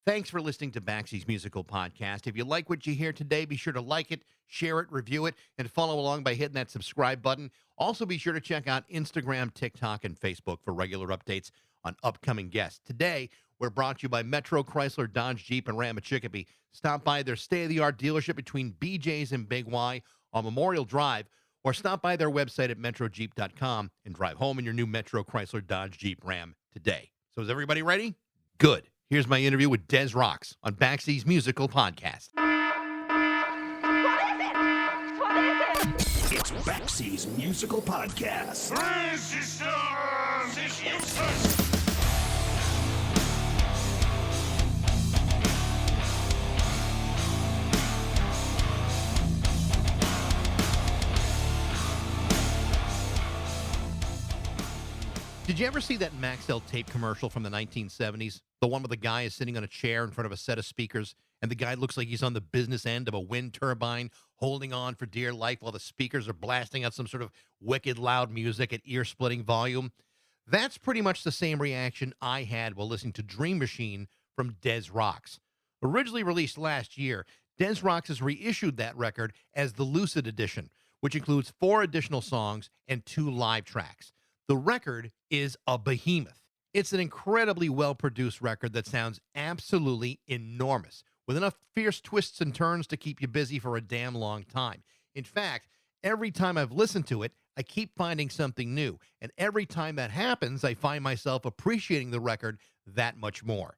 Thanks for listening to Baxie's Musical Podcast. If you like what you hear today, be sure to like it, share it, review it, and follow along by hitting that subscribe button. Also, be sure to check out Instagram, TikTok, and Facebook for regular updates on upcoming guests. Today, we're brought to you by Metro, Chrysler, Dodge, Jeep, and Ram at Chicopee. Stop by their state-of-the-art dealership between BJ's and Big Y on Memorial Drive, or stop by their website at metrojeep.com and drive home in your new Metro, Chrysler, Dodge, Jeep, Ram today. So is everybody ready? Good. Here's my interview with Des Rocs on Baxie's Musical Podcast. What is it? It's Baxie's Musical Podcast. Resistance is useless. Did you ever see that Maxell tape commercial from the 1970s? The one where the guy is sitting on a chair in front of a set of speakers, and the guy looks like he's on the business end of a wind turbine, holding on for dear life while the speakers are blasting out some sort of wicked loud music at ear-splitting volume? That's pretty much the same reaction I had while listening to Dream Machine from Des Rocs. Originally released last year, Des Rocs has reissued that record as the Lucid Edition, which includes 4 additional songs and 2 live tracks. The record is a behemoth. It's an incredibly well-produced record that sounds absolutely enormous, with enough fierce twists and turns to keep you busy for a damn long time. In fact, every time I've listened to it, I keep finding something new, and every time that happens, I find myself appreciating the record that much more.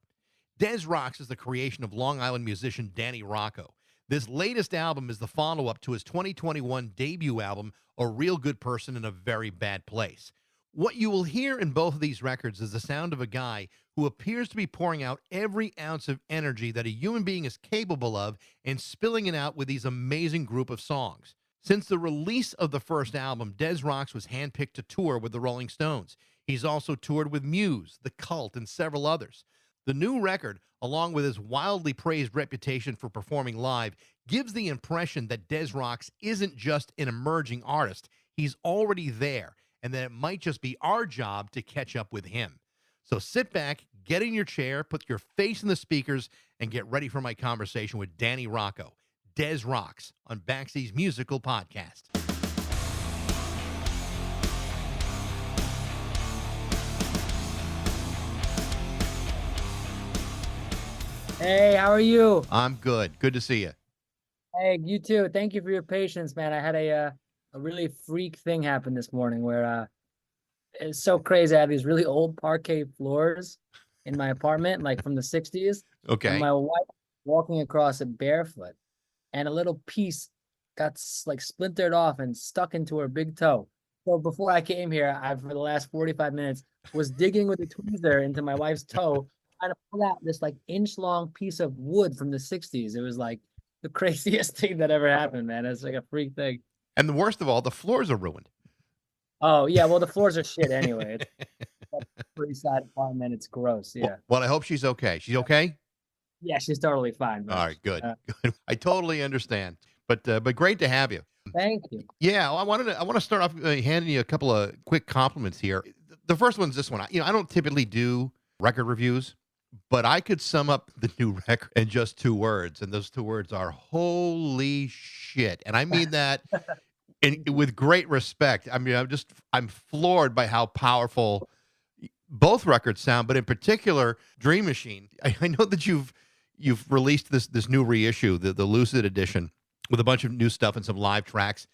Des Rocs is the creation of Long Island musician Danny Rocco. This latest album is the follow-up to his 2021 debut album, A Real Good Person in a Very Bad Place. What you will hear in both of these records is the sound of a guy who appears to be pouring out every ounce of energy that a human being is capable of and spilling it out with these amazing group of songs. Since the release of the first album, Des Rocs was handpicked to tour with the Rolling Stones. He's also toured with Muse, The Cult, and several others. The new record, along with his wildly praised reputation for performing live, gives the impression that Des Rocs isn't just an emerging artist. He's already there, and that it might just be our job to catch up with him. So sit back, get in your chair, put your face in the speakers, and get ready for my conversation with Danny Rocco, Des Rocs, on Baxie's Musical Podcast. Hey, how are you? I'm good. Good to see you. Hey, you too. Thank you for your patience, man. I had a really freak thing happen this morning where it's so crazy. I have these really old parquet floors in my apartment, like from the 60s. Okay. And my wife walking across it barefoot, and a little piece got like splintered off and stuck into her big toe. So before I came here, I for the last 45 minutes was digging with a tweezer into my wife's toe, trying to pull out this like inch-long piece of wood from the 60s. It was like the craziest thing that ever happened, man. It's like a freak thing. And the worst of all, the floors are ruined. Oh, yeah. Well, the floors are shit anyway. It's a pretty sad apartment. It's gross. Yeah. Well, I hope she's okay. She's okay? Yeah, she's totally fine. Man. All right, good. Good. I totally understand. But great to have you. Thank you. Yeah, I want to start off handing you a couple of quick compliments here. The first one's this one. I don't typically do record reviews, but I could sum up the new record in just 2 words, and those 2 words are holy shit. And I mean that with great respect. I mean, I'm floored by how powerful both records sound, but in particular, Dream Machine. I know that you've released this new reissue, the Lucid Edition, with a bunch of new stuff and some live tracks.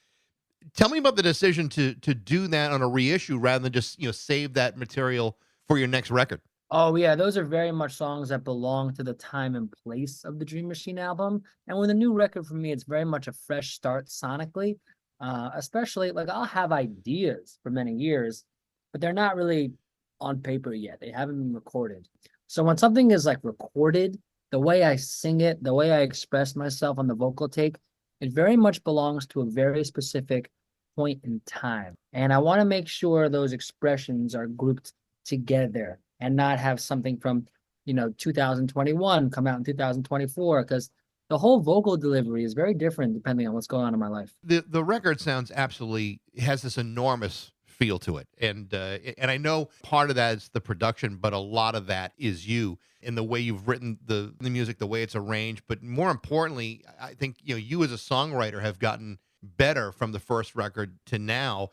Tell me about the decision to do that on a reissue rather than just save that material for your next record. Oh, yeah. Those are very much songs that belong to the time and place of the Dream Machine album. And with a new record for me, it's very much a fresh start sonically. Especially, like, I'll have ideas for many years, but they're not really on paper yet. They haven't been recorded. So when something is like recorded, the way I sing it, the way I express myself on the vocal take, it very much belongs to a very specific point in time. And I want to make sure those expressions are grouped together and not have something from, 2021 come out in 2024, because the whole vocal delivery is very different depending on what's going on in my life. The record sounds absolutely, has this enormous feel to it. And I know part of that is the production, but a lot of that is you in the way you've written the music, the way it's arranged. But more importantly, I think you as a songwriter have gotten better from the first record to now.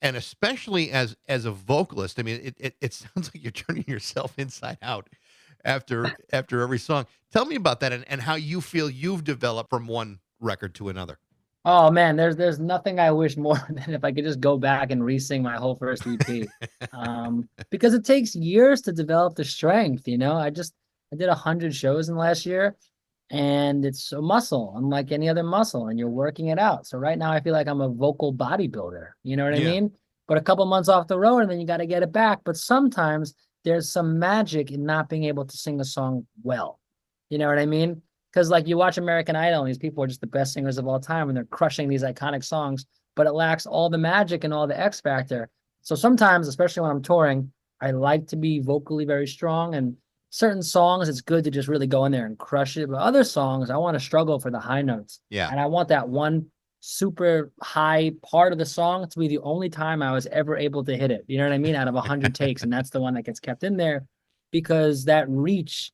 And especially as a vocalist, I mean, it sounds like you're turning yourself inside out after every song. Tell me about that and how you feel you've developed from one record to another. Oh man, there's nothing I wish more than if I could just go back and re-sing my whole first EP. Because it takes years to develop the strength, I did 100 shows in the last year, and it's a muscle, unlike any other muscle, and you're working it out. So right now I feel like I'm a vocal bodybuilder, you know what I Yeah. mean? But a couple months off the road and then you got to get it back. But sometimes there's some magic in not being able to sing a song well. You know what I mean? Because like you watch American Idol and these people are just the best singers of all time and they're crushing these iconic songs, but it lacks all the magic and all the X factor. So sometimes, especially when I'm touring, I like to be vocally very strong, and certain songs it's good to just really go in there and crush it. But other songs, I want to struggle for the high notes. Yeah. And I want that one super high part of the song to be the only time I was ever able to hit it. You know what I mean? Out of 100 takes. And that's the one that gets kept in there because that reach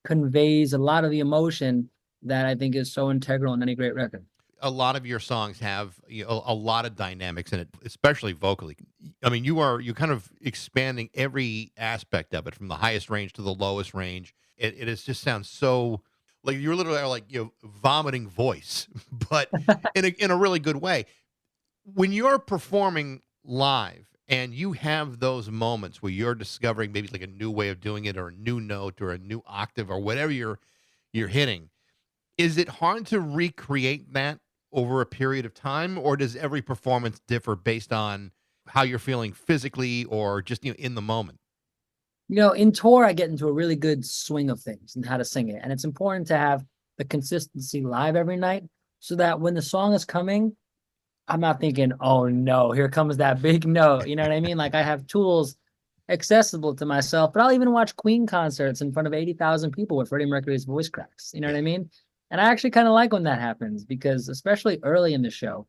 conveys a lot of the emotion that I think is so integral in any great record. A lot of your songs have a lot of dynamics in it, especially vocally. I mean, you're kind of expanding every aspect of it from the highest range to the lowest range. It just sounds so like you're literally like vomiting voice, but in a really good way. When you're performing live and you have those moments where you're discovering maybe like a new way of doing it or a new note or a new octave or whatever you're hitting, is it hard to recreate that over a period of time, or does every performance differ based on how you're feeling physically or just in the moment? In tour, I get into a really good swing of things and how to sing it. And it's important to have the consistency live every night so that when the song is coming, I'm not thinking, oh no, here comes that big note. You know what I mean? Like I have tools accessible to myself, but I'll even watch Queen concerts in front of 80,000 people where Freddie Mercury's voice cracks. You know what I mean? And I actually kind of like when that happens because especially early in the show,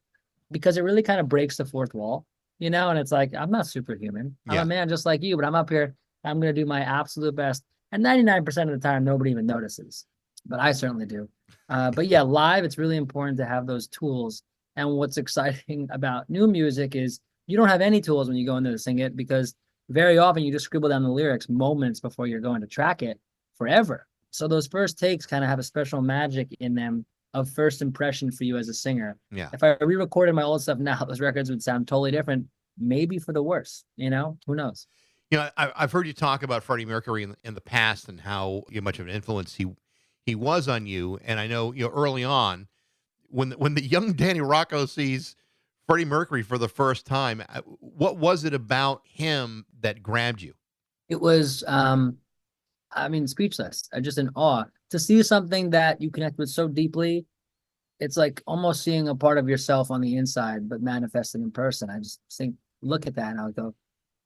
because it really kind of breaks the fourth wall, and it's like, I'm not superhuman. I'm a man just like you, but I'm up here. I'm going to do my absolute best. And 99% of the time, nobody even notices, but I certainly do. But yeah, live, it's really important to have those tools. And what's exciting about new music is you don't have any tools when you go in there to sing it because very often you just scribble down the lyrics moments before you're going to track it forever. So those first takes kind of have a special magic in them of first impression for you as a singer. Yeah. If I re-recorded my old stuff now, those records would sound totally different, maybe for the worse, who knows? I've heard you talk about Freddie Mercury in the past and how much of an influence he was on you. And I know, early on when the young Danny Rocco sees Freddie Mercury for the first time, what was it about him that grabbed you? It was, speechless. I'm just in awe to see something that you connect with so deeply. It's like almost seeing a part of yourself on the inside, but manifested in person. I just think, look at that. And I would go,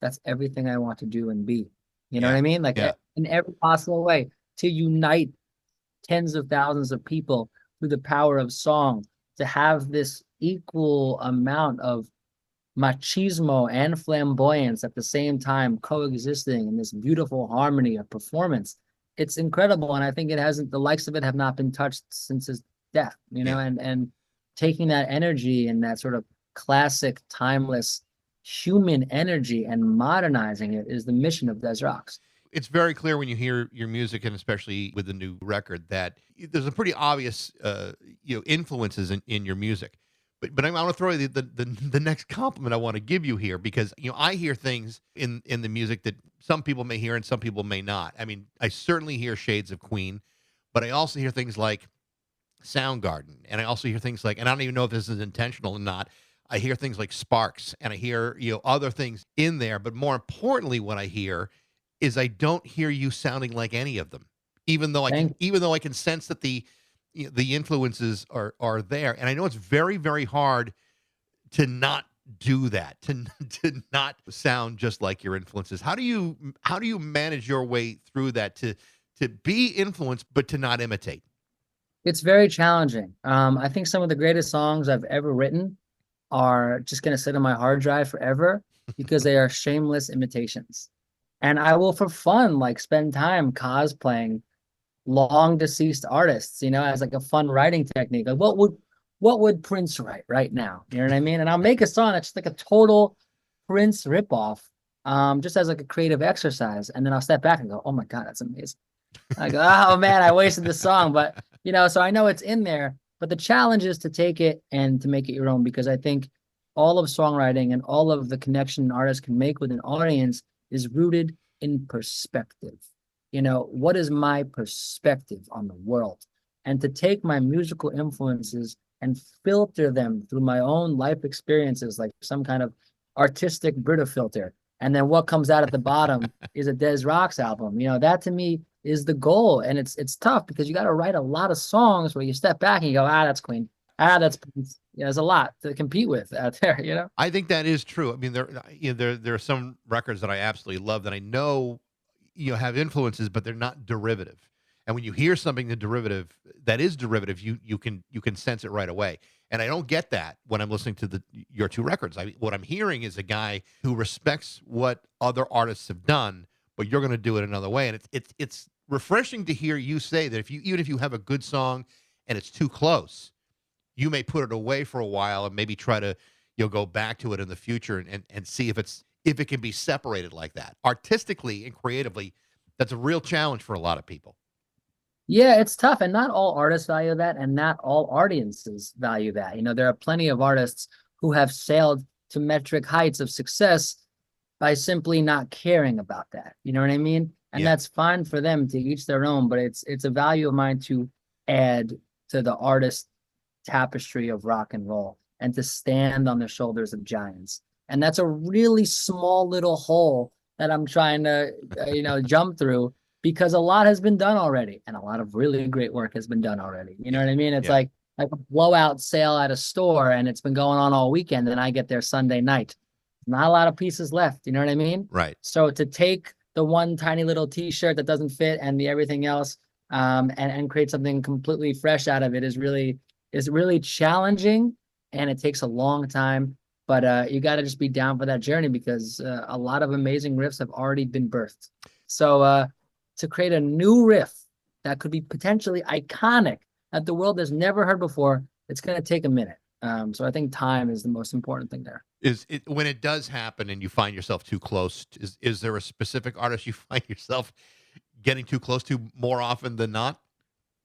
that's everything I want to do and be, you know what I mean? Like in every possible way to unite tens of thousands of people through the power of song, to have this equal amount of machismo and flamboyance at the same time coexisting in this beautiful harmony of performance. It's incredible. And I think the likes of it have not been touched since his death, and taking that energy and that sort of classic, timeless human energy and modernizing it is the mission of Des Rocs. It's very clear when you hear your music, and especially with the new record, that there's a pretty obvious, influences in your music. But I want to throw you the next compliment I want to give you here because I hear things in the music that some people may hear and some people may not. I mean, I certainly hear shades of Queen, but I also hear things like Soundgarden, and I also hear things like, and I don't even know if this is intentional or not, I hear things like Sparks, and I hear other things in there. But more importantly, what I hear is I don't hear you sounding like any of them, even though I can sense that the influences are there. And I know it's very, very hard to not do that, to not sound just like your influences. How do you manage your way through that to be influenced but to not imitate? It's very challenging. I think some of the greatest songs I've ever written are just going to sit on my hard drive forever. because they are shameless imitations. And I will, for fun, like spend time cosplaying long deceased artists, as like a fun writing technique. Like what would Prince write right now? You know what I mean? And I'll make a song that's just like a total Prince ripoff, just as like a creative exercise. And then I'll step back and go, oh my God, that's amazing. I go, oh man, I wasted the song. But so I know it's in there. But the challenge is to take it and to make it your own, because I think all of songwriting and all of the connection an artist can make with an audience is rooted in perspective. What is my perspective on the world? And to take my musical influences and filter them through my own life experiences, like some kind of artistic Brita filter. And then what comes out at the bottom is a Des Rocs album. That to me is the goal. And it's tough because you got to write a lot of songs where you step back and you go, that's Queen. That's Prince. There's a lot to compete with out there, I think that is true. I mean, there are some records that I absolutely love that I know have influences, but they're not derivative. And when you hear something that is derivative, you can sense it right away. And I don't get that when I'm listening to your two records. What I'm hearing is a guy who respects what other artists have done, but you're going to do it another way. And it's refreshing to hear you say that even if you have a good song and it's too close, you may put it away for a while and maybe try to go back to it in the future and see if it can be separated like that. Artistically and creatively, that's a real challenge for a lot of people. Yeah, it's tough. And not all artists value that, and not all audiences value that. There are plenty of artists who have sailed to metric heights of success by simply not caring about that. You know what I mean? And that's fine for them, to each their own, but it's a value of mine to add to the artist tapestry of rock and roll and to stand on the shoulders of giants. And that's a really small little hole that I'm trying to, jump through, because a lot has been done already and a lot of really great work has been done already. You know what I mean? It's like a blowout sale at a store and it's been going on all weekend and I get there Sunday night. Not a lot of pieces left. You know what I mean? Right. So to take the one tiny little t-shirt that doesn't fit and the everything else, and create something completely fresh out of it is really challenging, and it takes a long time. But you got to just be down for that journey, because a lot of amazing riffs have already been birthed. So to create a new riff that could be potentially iconic, that the world has never heard before, it's going to take a minute. So I think time is the most important thing there. When it does happen and you find yourself too close, is there a specific artist you find yourself getting too close to more often than not?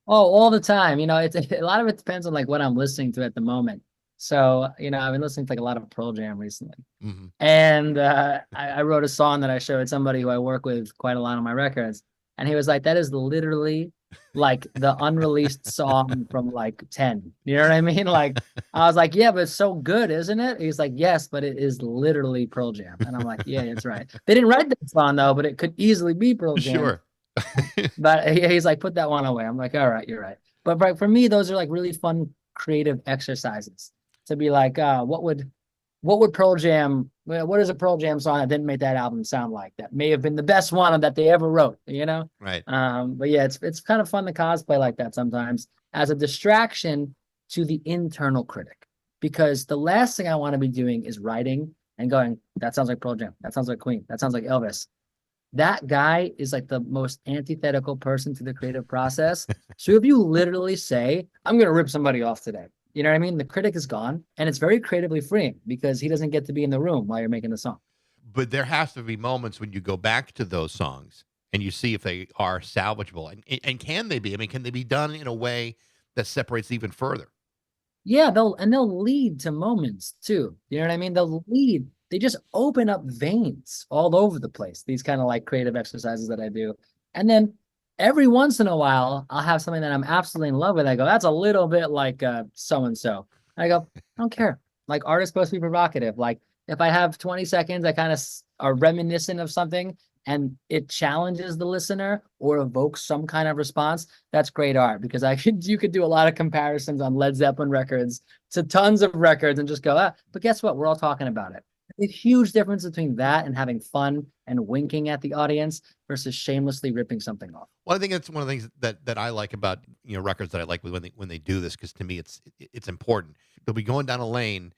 Oh, all the time. It's a lot of it depends on like what I'm listening to at the moment. So, I've been listening to like a lot of Pearl Jam recently. Mm-hmm. And I wrote a song that I showed somebody who I work with quite a lot on my records. And he was like, that is literally like the unreleased song from like 10. You know what I mean? Like, I was like, yeah, but it's so good, isn't it? He's like, yes, but it is literally Pearl Jam. And I'm like, yeah, that's right. They didn't write that song though, but it could easily be Pearl Jam. Sure. But he's like, put that one away. I'm like, all right, you're right. But for me, those are like really fun, creative exercises to be like, what would Pearl Jam, what is a Pearl Jam song that didn't make that album sound like? That may have been the best one that they ever wrote, Right. But yeah, it's kind of fun to cosplay like that sometimes as a distraction to the internal critic, because the last thing I want to be doing is writing and going, that sounds like Pearl Jam. That sounds like Queen. That sounds like Elvis. That guy is like the most antithetical person to the creative process. So if you literally say, I'm going to rip somebody off today, you know what I mean? The critic is gone, and it's very creatively freeing because he doesn't get to be in the room while you're making the song. But there has to be moments when you go back to those songs and you see if they are salvageable. And can they be? I mean, can they be done in a way that separates even further? Yeah, they'll lead to moments too. You know what I mean? They'll lead. They just open up veins all over the place, these kind of like creative exercises that I do. And then every once in a while, I'll have something that I'm absolutely in love with. I go, that's a little bit like so-and-so. I go, I don't care. Like, art is supposed to be provocative. Like, if I have 20 seconds, I kind of are reminiscent of something and it challenges the listener or evokes some kind of response, that's great art, because you could do a lot of comparisons on Led Zeppelin records to tons of records and just go, but guess what? We're all talking about it. A huge difference between that and having fun and winking at the audience versus shamelessly ripping something off. Well, I think that's one of the things that I like about records that I like when they do this, because to me it's important. They'll be going down a lane,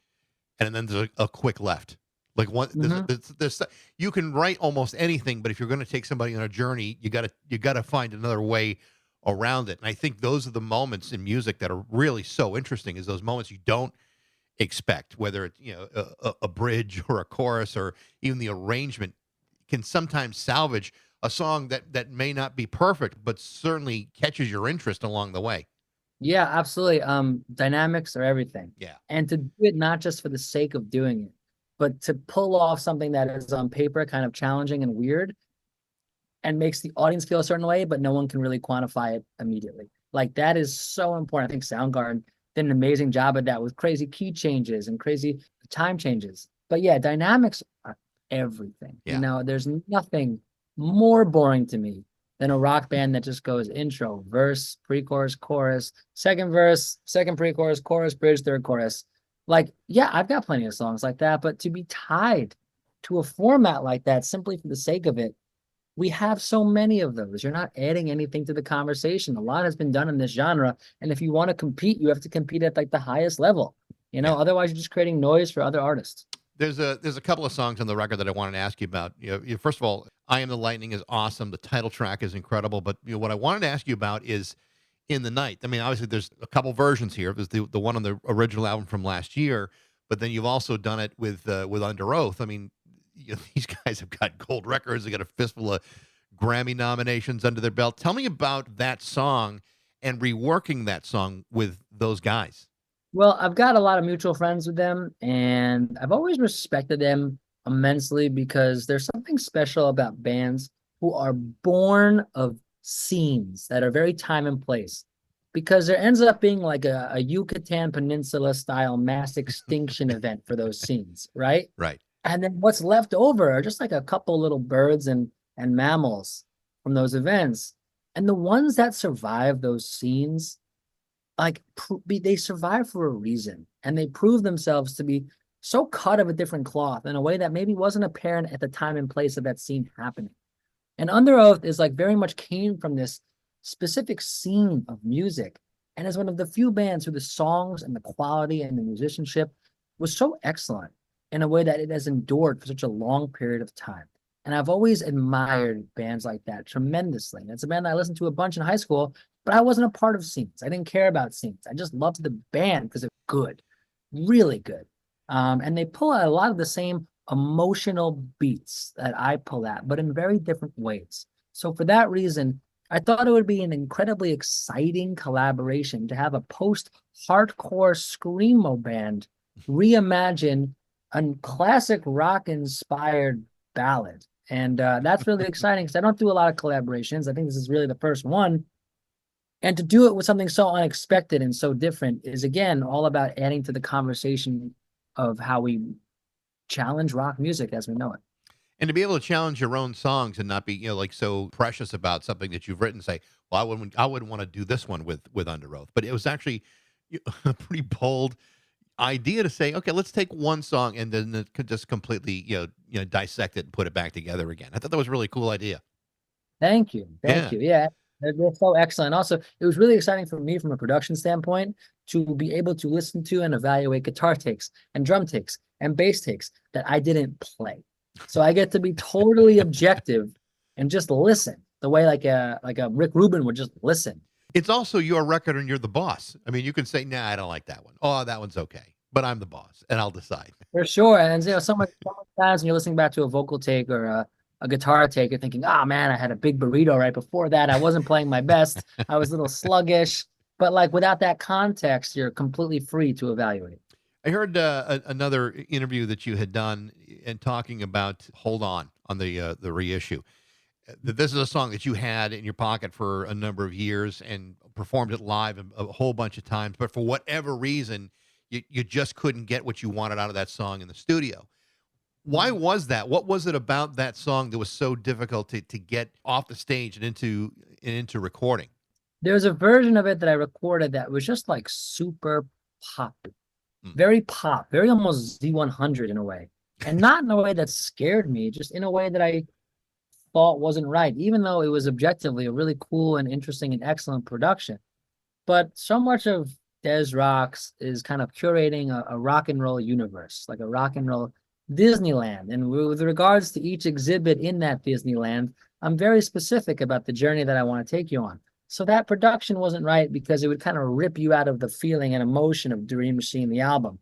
and then there's a quick left, Like one, Mhm. there's you can write almost anything, but if you're going to take somebody on a journey, you gotta find another way around it. And I think those are the moments in music that are really so interesting. Is those moments you don't expect, whether it's a bridge or a chorus or even the arrangement can sometimes salvage a song that may not be perfect, but certainly catches your interest along the way. Yeah, absolutely. Dynamics are everything. Yeah. And to do it not just for the sake of doing it, but to pull off something that is on paper kind of challenging and weird and makes the audience feel a certain way, but no one can really quantify it immediately. Like that is so important. I think Soundgarden did an amazing job of that with crazy key changes and crazy time changes. But yeah, dynamics are everything. Yeah. There's nothing more boring to me than a rock band that just goes intro, verse, pre-chorus, chorus, second verse, second pre-chorus, chorus, bridge, third chorus. Like, yeah, I've got plenty of songs like that, but to be tied to a format like that simply for the sake of it, we have so many of those. You're not adding anything to the conversation. A lot has been done in this genre. And if you want to compete, you have to compete at like the highest level. Yeah. Otherwise you're just creating noise for other artists. There's a couple of songs on the record that I wanted to ask you about. First of all, "I Am the Lightning" is awesome. The title track is incredible. But what I wanted to ask you about is "In the Night." I mean, obviously, there's a couple versions here. There's the one on the original album from last year, but then you've also done it with Under Oath. I mean, these guys have got gold records. They got a fistful of Grammy nominations under their belt. Tell me about that song and reworking that song with those guys. Well, I've got a lot of mutual friends with them, and I've always respected them immensely because there's something special about bands who are born of scenes that are very time and place. Because there ends up being like a Yucatan Peninsula style mass extinction event for those scenes, right? Right. And then what's left over are just like a couple little birds and mammals from those events. And the ones that survive those scenes, like they survive for a reason, and they prove themselves to be so cut of a different cloth in a way that maybe wasn't apparent at the time and place of that scene happening. And Under Oath is like very much came from this specific scene of music, and is one of the few bands who the songs and the quality and the musicianship was so excellent in a way that it has endured for such a long period of time. And I've always admired bands like that tremendously. And it's a band that I listened to a bunch in high school, but I wasn't a part of scenes. I didn't care about scenes. I just loved the band because it's good, really good. And they pull out a lot of the same emotional beats that I pull at, but in very different ways. So for that reason, I thought it would be an incredibly exciting collaboration to have a post-hardcore screamo band reimagine a classic rock-inspired ballad. And that's really exciting because I don't do a lot of collaborations. I think this is really the first one. And to do it with something so unexpected and so different is, again, all about adding to the conversation of how we challenge rock music as we know it. And to be able to challenge your own songs and not be, like so precious about something that you've written, say, well, I wouldn't want to do this one with Under Oath. But it was actually a pretty bold idea to say, okay, let's take one song and then it could just completely, dissect it and put it back together again. I thought that was a really cool idea. Thank you. Thank you. Yeah, they're so excellent. Also, it was really exciting for me from a production standpoint to be able to listen to and evaluate guitar takes and drum takes and bass takes that I didn't play. So I get to be totally objective and just listen the way like a Rick Rubin would just listen. It's also your record and you're the boss. I mean, you can say, nah, I don't like that one. Oh, that one's okay. But I'm the boss and I'll decide. For sure. And so many times when you're listening back to a vocal take or a guitar take, you're thinking, oh man, I had a big burrito right before that. I wasn't playing my best. I was a little sluggish. But like without that context, you're completely free to evaluate. I heard another interview that you had done and talking about "Hold On" the reissue. That this is a song that you had in your pocket for a number of years and performed it live a whole bunch of times, but for whatever reason, you just couldn't get what you wanted out of that song in the studio. Why was that? What was it about that song that was so difficult to get off the stage and into recording? There was a version of it that I recorded that was just like super pop. Very pop, very almost Z100 in a way. And not in a way that scared me, just in a way that I thought wasn't right, even though it was objectively a really cool and interesting and excellent production. But so much of Des Rocs is kind of curating a rock and roll universe, like a rock and roll Disneyland. And with regards to each exhibit in that Disneyland, I'm very specific about the journey that I want to take you on. So that production wasn't right because it would kind of rip you out of the feeling and emotion of Dream Machine, the album.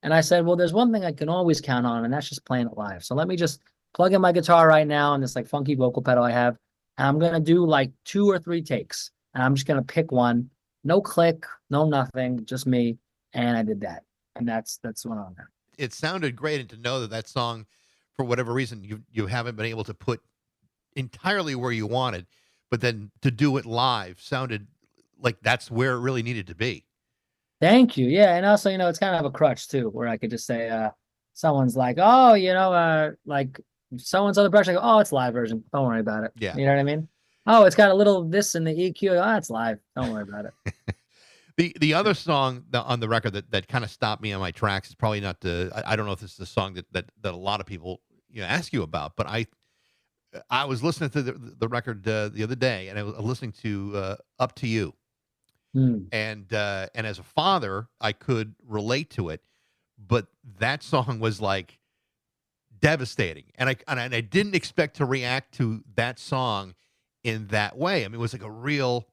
And I said, well, there's one thing I can always count on, and that's just playing it live. So let me just plug in my guitar right now and this like funky vocal pedal I have. And I'm going to do like 2 or 3 takes. And I'm just going to pick one. No click, no nothing, just me. And I did that. And that's what I'm there. It sounded great, and to know that that song, for whatever reason, you haven't been able to put entirely where you wanted, but then to do it live sounded like that's where it really needed to be. Thank you. Yeah. And also, it's kind of a crutch too, where I could just say, someone's like, oh, like someone's other brush. I go, oh, it's live version. Don't worry about it. Yeah. You know what I mean? Oh, it's got a little this in the EQ. Oh, it's live. Don't worry about it. The other song on the record that kind of stopped me on my tracks is probably not I don't know if this is a song that a lot of people ask you about, but I was listening to the record the other day, and I was listening to Up to You. And as a father, I could relate to it, but that song was like devastating, and I didn't expect to react to that song in that way. I mean, it was like a real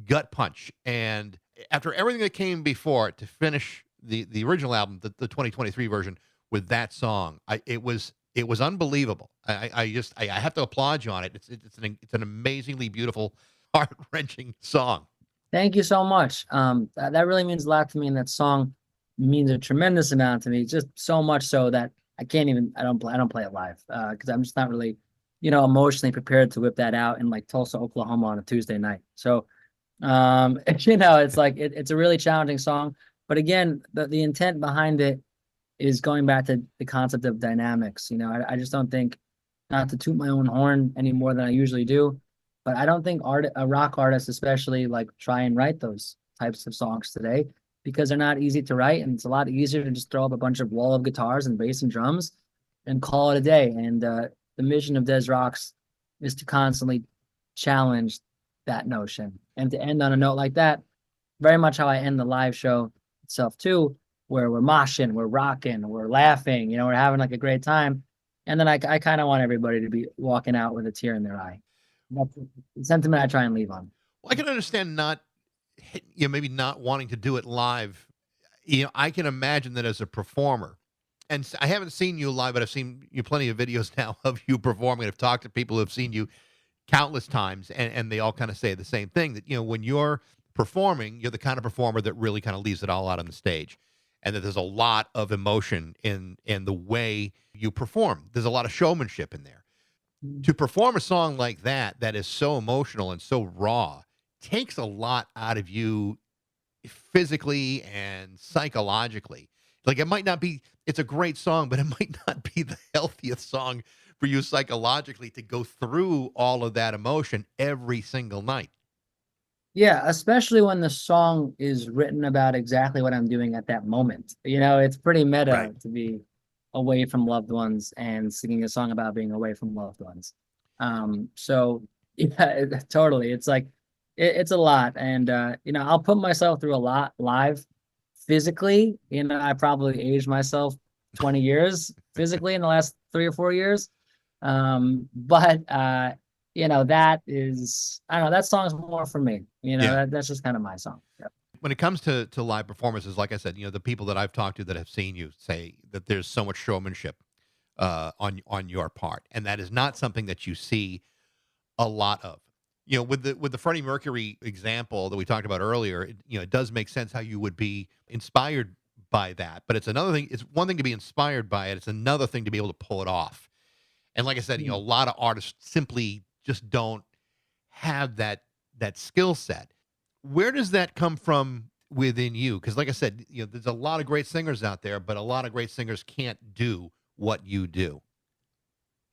gut punch, and after everything that came before it, to finish the original album, the 2023 version, with that song, it was unbelievable. I have to applaud you on it. It's an amazingly beautiful, heart wrenching song. Thank you so much. That really means a lot to me, and that song means a tremendous amount to me. Just so much so that I don't play it live because I'm just not really, emotionally prepared to whip that out in like Tulsa, Oklahoma on a Tuesday night. So, it's like it's a really challenging song. But again, the intent behind it is going back to the concept of dynamics. I just don't think, not to toot my own horn any more than I usually do, but I don't think rock artists especially like try and write those types of songs today because they're not easy to write, and it's a lot easier to just throw up a bunch of wall of guitars and bass and drums and call it a day. And the mission of Des Rocs is to constantly challenge that notion and to end on a note like that. Very much how I end the live show itself too, where we're moshing, we're rocking, we're laughing, we're having like a great time. And then I kind of want everybody to be walking out with a tear in their eye. That's the sentiment I try and leave on. Well, I can understand maybe not wanting to do it live. I can imagine that as a performer, and I haven't seen you live, but I've seen you plenty of videos now of you performing. I've talked to people who have seen you countless times, and they all kind of say the same thing, that, when you're performing, you're the kind of performer that really kind of leaves it all out on the stage, and that there's a lot of emotion in the way you perform. There's a lot of showmanship in there. To perform a song like that is so emotional and so raw, takes a lot out of you physically and psychologically. Like, it's a great song, but it might not be the healthiest song for you psychologically to go through all of that emotion every single night. Yeah, especially when the song is written about exactly what I'm doing at that moment. It's pretty meta, right, to be away from loved ones and singing a song about being away from loved ones. So yeah, totally. It's like, it's a lot. And, I'll put myself through a lot live physically. I probably aged myself 20 years physically in the last 3 or 4 years. But that is, I don't know, that song's more for me. That's just kind of my song. Yep. When it comes to live performances, like I said, the people that I've talked to that have seen you say that there's so much showmanship on your part, and that is not something that you see a lot of. With the Freddie Mercury example that we talked about earlier, it does make sense how you would be inspired by that. But it's another thing. It's one thing to be inspired by it. It's another thing to be able to pull it off. And like I said, a lot of artists simply just don't have that skill set. Where does that come from within you? Because like I said, there's a lot of great singers out there, but a lot of great singers can't do what you do.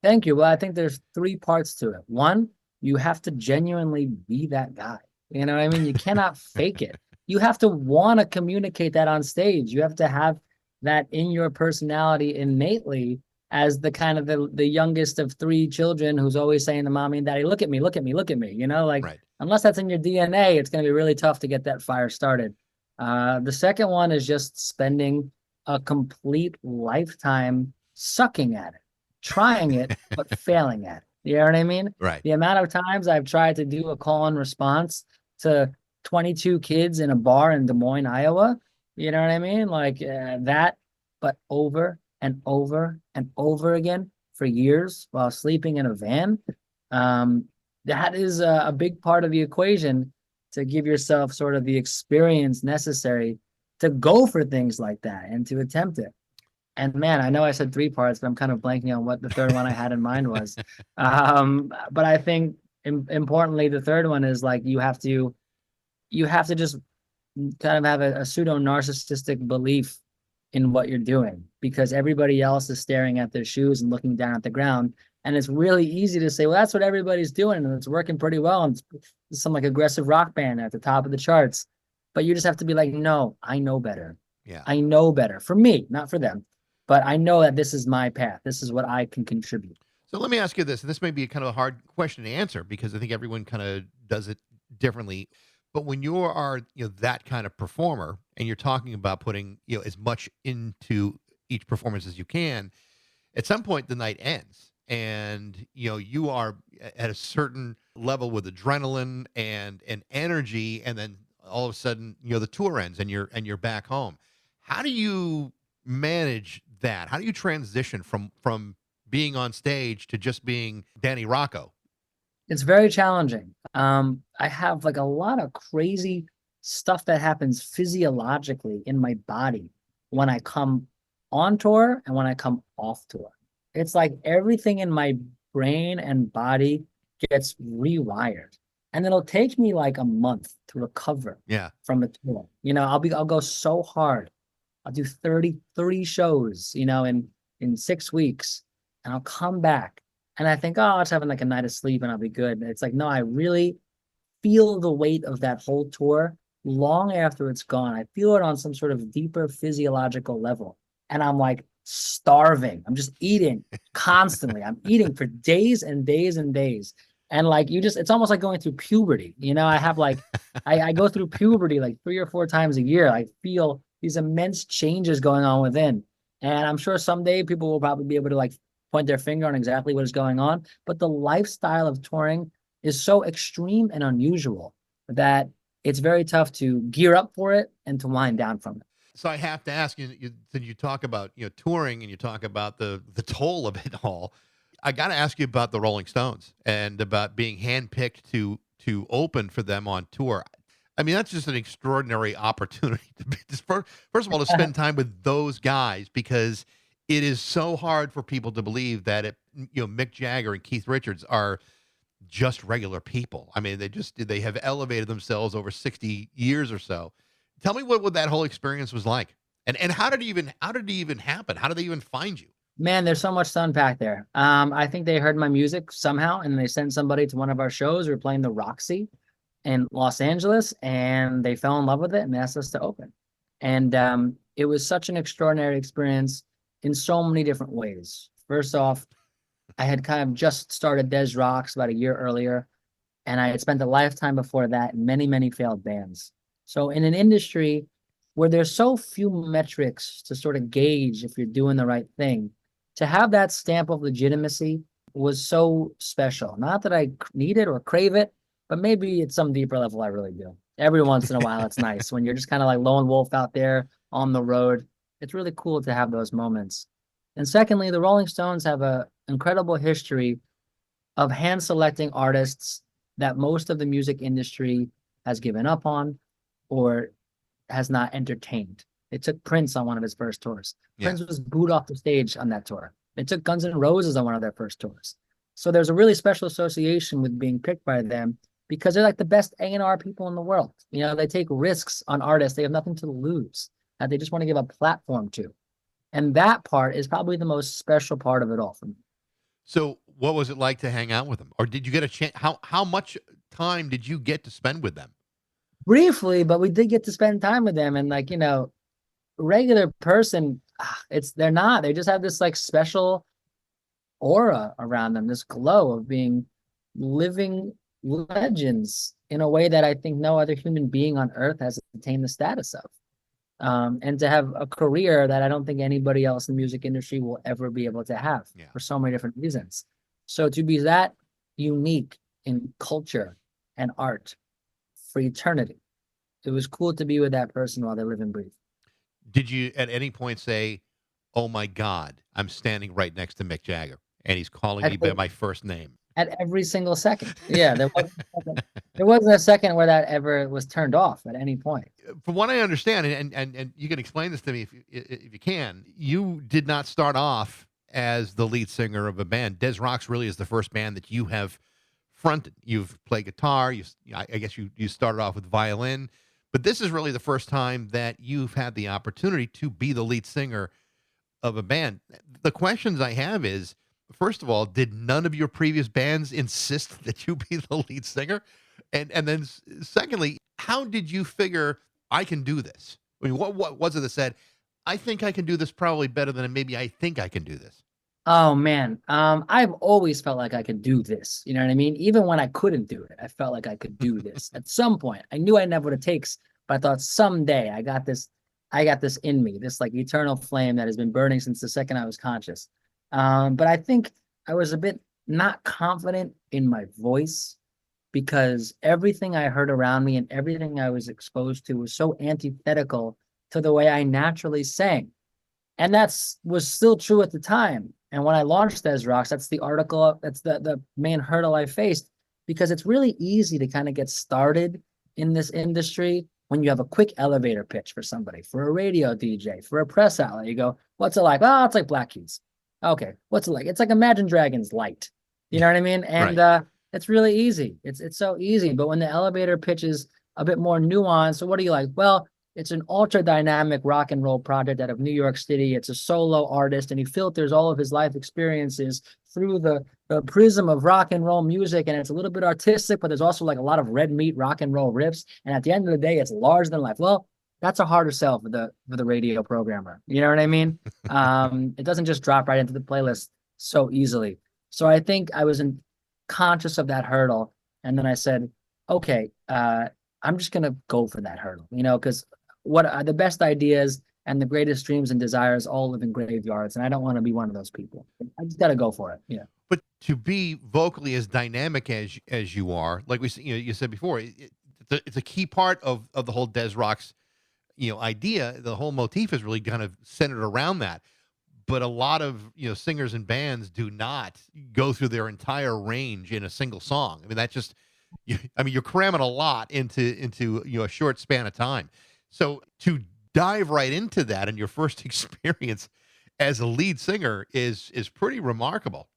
Thank you. Well, I think there's 3 parts to it. One, you have to genuinely be that guy. You know what I mean? You cannot fake it. You have to want to communicate that on stage. You have to have that in your personality innately, as the kind of the youngest of 3 children who's always saying to mommy and daddy, look at me, look at me, look at me. Right. Unless that's in your DNA, it's going to be really tough to get that fire started. The second one is just spending a complete lifetime sucking at it, trying it, but failing at it. You know what I mean? Right. The amount of times I've tried to do a call and response to 22 kids in a bar in Des Moines, Iowa, you know what I mean? Like that, but over and over and over again for years while sleeping in a van. That is a big part of the equation to give yourself sort of the experience necessary to go for things like that and to attempt it. And man, I know I said 3 parts, but I'm kind of blanking on what the third one I had in mind was. But I think importantly, the third one is like you have to just kind of have a pseudo narcissistic belief in what you're doing because everybody else is staring at their shoes and looking down at the ground. And it's really easy to say, well, that's what everybody's doing and it's working pretty well. And it's some like aggressive rock band at the top of the charts. But you just have to be like, no, I know better. Yeah. I know better for me, not for them. But I know that this is my path. This is what I can contribute. So let me ask you this, and this may be kind of a hard question to answer because I think everyone kind of does it differently. But when you are, that kind of performer, and you're talking about putting, as much into each performance as you can, at some point the night ends, and you are at a certain level with adrenaline and energy, and then all of a sudden, the tour ends, and you're back home. How do you manage that? How do you transition from being on stage to just being Danny Rocco? It's very challenging. I have like a lot of crazy stuff that happens physiologically in my body when I come on tour and when I come off tour. It's like everything in my brain and body gets rewired. And it'll take me like a month to recover from a tour. I'll go so hard. I'll do 30 shows, in 6 weeks, and I'll come back and I think, oh, I'll just having like a night of sleep and I'll be good. And it's like, no, I really feel the weight of that whole tour long after it's gone. I feel it on some sort of deeper physiological level. And I'm like starving. I'm just eating constantly. I'm eating for days and days and days. And like, it's almost like going through puberty. I have like, I go through puberty like 3 or 4 times a year. I feel these immense changes going on within. And I'm sure someday people will probably be able to like point their finger on exactly what is going on. But the lifestyle of touring is so extreme and unusual that it's very tough to gear up for it and to wind down from it. So I have to ask you, you talk about, touring and you talk about the toll of it all. I got to ask you about the Rolling Stones and about being handpicked to open for them on tour. I mean, that's just an extraordinary opportunity to be, first of all, to spend time with those guys, because it is so hard for people to believe that Mick Jagger and Keith Richards are just regular people. I mean, they have elevated themselves over 60 years or so. Tell me what that whole experience was like, and how did it even happen? How did they even find you? Man, there's so much to unpack there. I think they heard my music somehow, and they sent somebody to one of our shows. We were playing the Roxy in Los Angeles, and they fell in love with it and asked us to open. And it was such an extraordinary experience in so many different ways. First off, I had kind of just started Des Rocs about a year earlier, and I had spent a lifetime before that in many, many failed bands. So in an industry where there's so few metrics to sort of gauge if you're doing the right thing, to have that stamp of legitimacy was so special. Not that I need it or crave it, but maybe at some deeper level, I really do. Every once in a while, it's nice when you're just kind of like lone wolf out there on the road. It's really cool to have those moments. And secondly, the Rolling Stones have an incredible history of hand selecting artists that most of the music industry has given up on or has not entertained. They took Prince on one of his first tours. Yeah. Prince was booed off the stage on that tour. They took Guns N' Roses on one of their first tours. So there's a really special association with being picked by them because they're like the best A&R people in the world. They take risks on artists they have nothing to lose, that they just want to give a platform to. And that part is probably the most special part of it all for me. So what was it like to hang out with them? Or did you get a chance? How much time did you get to spend with them? Briefly, but we did get to spend time with them. And like, regular person, they just have this like special aura around them, this glow of being living legends in a way that I think no other human being on earth has attained the status of. and to have a career that I don't think anybody else in the music industry will ever be able to have Yeah. for so many different reasons. So to be that unique in culture and art for eternity, it was cool to be with that person while they live and breathe. Did you at any point say, "Oh my God, I'm standing right next to Mick Jagger, and he's calling me by my first name"? At every single second. Yeah, there wasn't a second where that ever was turned off at any point. From what I understand, and you can explain this to me if you can, you did not start off as the lead singer of a band. Des Rocs really is the first band that you have fronted. You've played guitar. I guess you started off with violin, but this is really the first time that you've had the opportunity to be the lead singer of a band. The questions I have is, first of all, did none of your previous bands insist that you be the lead singer? And then secondly, how did you figure I can do this? I mean, what was it that said, I think I can do this probably better than maybe I think I can do this? Oh man, I've always felt like I could do this. You know what I mean? Even when I couldn't do it, I felt like I could do this. At some point, I knew I didn't have what it takes, but I thought someday I got this in me, this like eternal flame that has been burning since the second I was conscious. But I think I was a bit not confident in my voice because everything I heard around me and everything I was exposed to was so antithetical to the way I naturally sang. And was still true at the time. And when I launched Des Rocs, that's the main hurdle I faced, because it's really easy to kind of get started in this industry when you have a quick elevator pitch for somebody, for a radio DJ, for a press outlet. You go, what's it like? Oh, it's like Black Keys. Okay, what's it like? It's like Imagine Dragons light. You know what I mean? And Right. It's really easy. It's so easy. But when the elevator pitch is a bit more nuanced, so what do you like? Well, it's an ultra dynamic rock and roll project out of New York City. It's a solo artist, and he filters all of his life experiences through the prism of rock and roll music. And it's a little bit artistic, but there's also like a lot of red meat rock and roll riffs. And at the end of the day, it's larger than life. Well, that's a harder sell for the radio programmer. You know what I mean? It doesn't just drop right into the playlist so easily. So I think I was conscious of that hurdle. And then I said, okay, I'm just going to go for that hurdle, because what are the best ideas and the greatest dreams and desires all live in graveyards. And I don't want to be one of those people. I just got to go for it. Yeah. But to be vocally as dynamic as you are, like you said before, it's a key part of the whole Des Rocs, idea. The whole motif is really kind of centered around that. But a lot of singers and bands do not go through their entire range in a single song. I mean, that's just, you're cramming a lot into a short span of time. So to dive right into that in your first experience as a lead singer is pretty remarkable.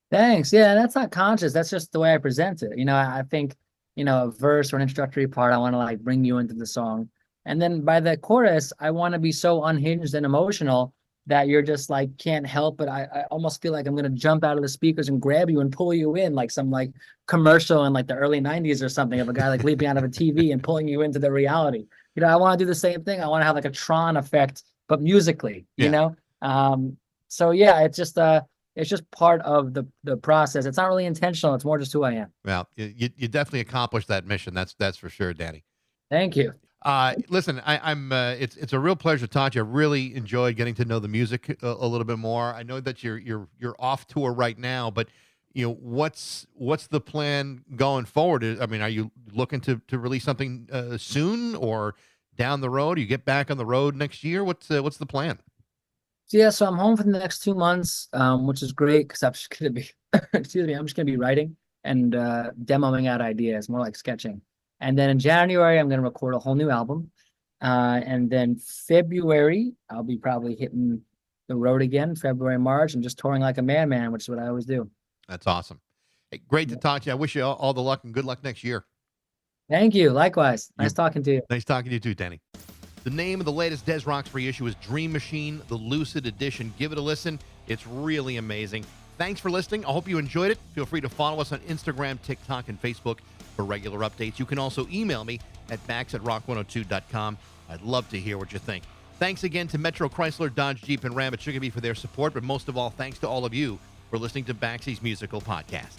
Thanks. Yeah, that's not conscious. That's just the way I present it. I think, a verse or an introductory part, I want to like bring you into the song. And then by the chorus, I want to be so unhinged and emotional that you're just like, can't help it. I almost feel like I'm going to jump out of the speakers and grab you and pull you in like some like commercial in like the early 90s or something of a guy like leaping out of a TV and pulling you into the reality. I want to do the same thing. I want to have like a Tron effect, but musically, So yeah, it's just part of the process. It's not really intentional. It's more just who I am. Well, you definitely accomplished that mission. That's for sure, Danny. Thank you. Listen, I'm it's a real pleasure to talk to you. I really enjoyed getting to know the music a little bit more. I know that you're off tour right now, but what's the plan going forward? I mean, are you looking to release something soon or down the road? You get back on the road next year? What's the plan? So I'm home for the next 2 months, which is great because I'm just gonna be excuse me, I'm just gonna be writing and demoing out ideas, more like sketching. And then in January, I'm going to record a whole new album. And then February, I'll be probably hitting the road again, February, March, and just touring like a madman, which is what I always do. That's awesome. Hey, great to talk to you. I wish you all the luck and good luck next year. Thank you. Likewise. Nice talking to you. Nice talking to you too, Danny. The name of the latest Des Rocs reissue is Dream Machine, the Lucid Edition. Give it a listen. It's really amazing. Thanks for listening. I hope you enjoyed it. Feel free to follow us on Instagram, TikTok, and Facebook for regular updates. You can also email me at bax@rock102.com. I'd love to hear what you think. Thanks again to Metro Chrysler, Dodge, Jeep, and Ram at Chicopee for their support, but most of all, thanks to all of you for listening to Baxie's Musical Podcast.